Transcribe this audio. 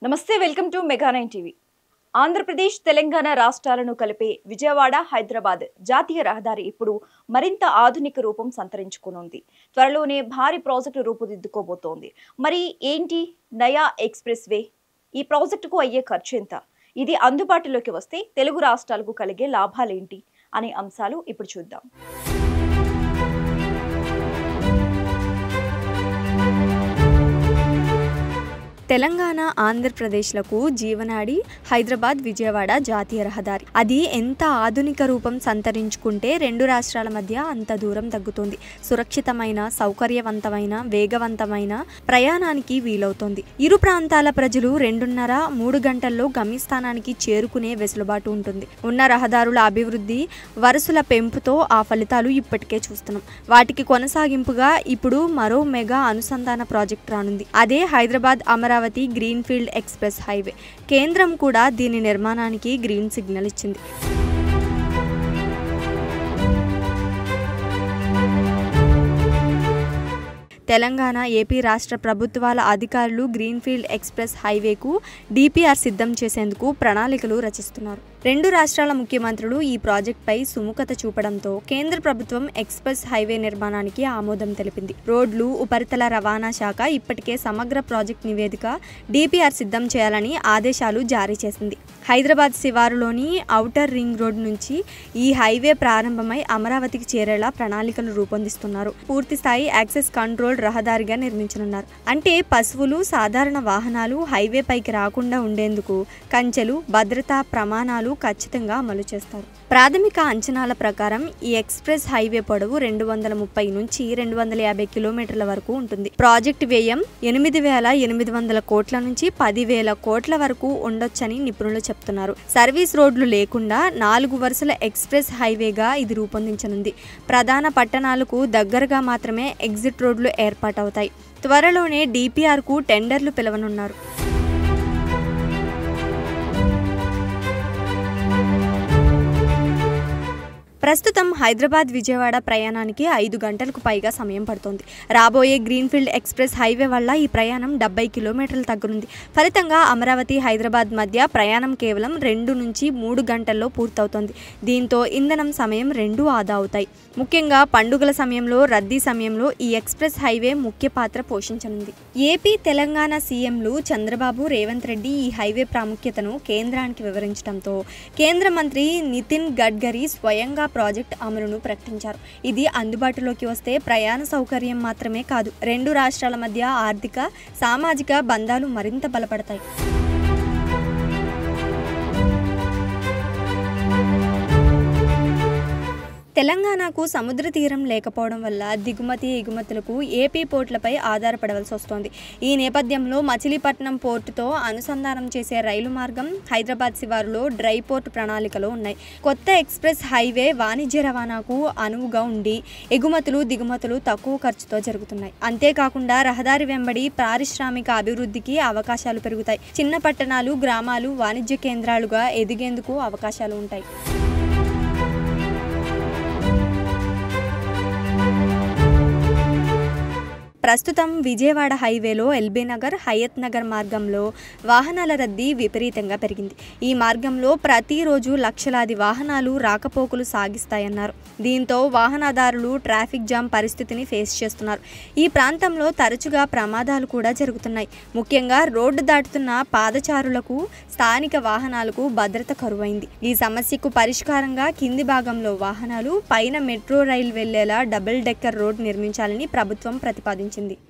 నమస్తే welcome to మెగా9 TV. Andhra Pradesh Telangana రాష్ట్రాలను కలిపే విజయవాడ హైదరాబాద్ జాతీయ రహదారి ఇప్పుడు మరింత ఆధునిక రూపం సంతరించుకోనుంది. త్వరలోనే భారీ ప్రాజెక్టు రూపుదిద్దుకోబోతోంది. మరి ఏంటి నయా ఎక్స్‌ప్రెస్ వే? ఈ ప్రాజెక్టుకు అయ్యే ఖర్చు ఎంత? ఇది అందుబాటులోకి వస్తే తెలుగు రాష్ట్రాలకు కలిగే లాభాలేంటి అనే అంశాలు ఇప్పుడు చూద్దాం. తెలంగాణ ఆంధ్రప్రదేశ్లకు జీవనాడి హైదరాబాద్ విజయవాడ జాతీయ రహదారి. అది ఎంత ఆధునిక రూపం సంతరించుకుంటే రెండు రాష్ట్రాల మధ్య అంత దూరం తగ్గుతుంది. సురక్షితమైన, సౌకర్యవంతమైన, వేగవంతమైన ప్రయాణానికి వీలవుతుంది. ఇరు ప్రాంతాల ప్రజలు 2.5-3 గంటల్లో గమ్యస్థానానికి చేరుకునే వెసులుబాటు ఉంటుంది. ఉన్న రహదారుల అభివృద్ధి, వరుసల పెంపుతో ఆ ఫలితాలు ఇప్పటికే చూస్తున్నాం. వాటికి కొనసాగింపుగా ఇప్పుడు మరో మెగా అనుసంధాన ప్రాజెక్ట్ రానుంది. అదే Hyderabad Amaravati greenfield express highway. కేంద్రం కూడా దీని నిర్మాణానికి గ్రీన్ సిగ్నల్ ఇచ్చింది. తెలంగాణ, ఏపీ రాష్ట్ర ప్రభుత్వాల అధికారులు గ్రీన్ఫీల్డ్ ఎక్స్‌ప్రెస్ హైవేకు డిపిఆర్ సిద్ధం చేసేందుకు ప్రణాళికలు రచిస్తున్నారు. రెండు రాష్ట్రాల ముఖ్యమంత్రులు ఈ ప్రాజెక్టుపై సుముఖత చూపడంతో కేంద్ర ప్రభుత్వం ఎక్స్‌ప్రెస్ హైవే నిర్మాణానికి ఆమోదం తెలిపింది. రోడ్లు, ఉపరితల రవాణా శాఖ ఇప్పటికే సమగ్ర ప్రాజెక్టు నివేదిక డిపిఆర్ సిద్ధం చేయాలని ఆదేశాలు జారీ చేసింది. హైదరాబాద్ శివారులోని ఔటర్ రింగ్ రోడ్ నుంచి ఈ హైవే ప్రారంభమై అమరావతికి చేరేలా ప్రణాళికలు రూపొందిస్తున్నారు. పూర్తిస్థాయి యాక్సెస్ కంట్రోల్ రహదారిగా నిర్మించనున్నారు. అంటే పశువులు, సాధారణ వాహనాలు హైవే పైకి రాకుండా ఉండేందుకు కంచెలు, భద్రతా ప్రమాణాలు ఖచ్చితంగా అమలు చేస్తారు. ప్రాథమిక అంచనాల ప్రకారం ఈ ఎక్స్‌ప్రెస్ హైవే పొడవు 230 నుంచి 250 కిలోమీటర్ల వరకు ఉంటుంది. ప్రాజెక్టు వ్యయం 8,800 కోట్ల నుంచి 10,000 కోట్ల వరకు ఉండొచ్చని నిపుణులు చెప్తున్నారు. సర్వీస్ రోడ్లు లేకుండా 4 వరుసల ఎక్స్‌ప్రెస్ హైవేగా ఇది రూపొందించనుంది. ప్రధాన పట్టణాలకు దగ్గరగా మాత్రమే ఎగ్జిట్ రోడ్లు ఏర్పాటవుతాయి. త్వరలోనే డిపిఆర్కు టెండర్లు పిలవనున్నారు. ప్రస్తుతం హైదరాబాద్ విజయవాడ ప్రయాణానికి 5 గంటలకు పైగా సమయం పడుతోంది. రాబోయే గ్రీన్ఫీల్డ్ ఎక్స్‌ప్రెస్ హైవే వల్ల ఈ ప్రయాణం 70 కిలోమీటర్లు తగ్గనుంది. ఫలితంగా అమరావతి, హైదరాబాద్ మధ్య ప్రయాణం కేవలం 2 నుంచి 3 గంటల్లో పూర్తవుతోంది. దీంతో ఇంధనం, సమయం రెండూ ఆదా అవుతాయి. ముఖ్యంగా పండుగల సమయంలో, రద్దీ సమయంలో ఈ ఎక్స్‌ప్రెస్ హైవే ముఖ్య పాత్ర పోషించనుంది. ఏపీ, తెలంగాణ సీఎంలు చంద్రబాబు, రేవంత్ రెడ్డి ఈ హైవే ప్రాముఖ్యతను కేంద్రానికి వివరించడంతో కేంద్ర మంత్రి నితిన్ గడ్కరీ స్వయంగా ప్రాజెక్ట్ అమలును ప్రకటించారు. ఇది అందుబాటులోకి వస్తే ప్రయాణ సౌకర్యం మాత్రమే కాదు, రెండు రాష్ట్రాల మధ్య ఆర్థిక, సామాజిక బంధాలు మరింత బలపడతాయి. తెలంగాణకు సముద్ర తీరం లేకపోవడం వల్ల దిగుమతి, ఎగుమతులకు ఏపీ పోర్టులపై ఆధారపడవలసి వస్తోంది. ఈ నేపథ్యంలో మచిలీపట్నం పోర్టుతో అనుసంధానం చేసే రైలు మార్గం హైదరాబాద్ శివారులో డ్రై పోర్టు ప్రణాళికలో ఉన్నాయి. కొత్త ఎక్స్‌ప్రెస్ హైవే వాణిజ్య రవాణాకు అనువుగా ఉండి ఎగుమతులు, దిగుమతులు తక్కువ ఖర్చుతో జరుగుతున్నాయి. అంతేకాకుండా రహదారి వెంబడి పారిశ్రామిక అభివృద్ధికి అవకాశాలు పెరుగుతాయి. చిన్న పట్టణాలు, గ్రామాలు వాణిజ్య కేంద్రాలుగా ఎదిగేందుకు అవకాశాలు ఉంటాయి. ప్రస్తుతం విజయవాడ హైవేలో ఎల్బీ నగర్, హయత్ నగర్ మార్గంలో వాహనాల రద్దీ విపరీతంగా పెరిగింది. ఈ మార్గంలో ప్రతిరోజు లక్షలాది వాహనాలు రాకపోకలు సాగిస్తాయన్నారు. దీంతో వాహనదారులు ట్రాఫిక్ జామ్ పరిస్థితిని ఫేస్ చేస్తున్నారు. ఈ ప్రాంతంలో తరచుగా ప్రమాదాలు కూడా జరుగుతున్నాయి. ముఖ్యంగా రోడ్డు దాటుతున్న పాదచారులకు, స్థానిక వాహనాలకు భద్రత కరువైంది. ఈ సమస్యకు పరిష్కారంగా కింది భాగంలో వాహనాలు, పైన మెట్రో రైలు వెళ్లేలా డబుల్ డెక్కర్ రోడ్ నిర్మించాలని ప్రభుత్వం ప్రతిపాదించింది.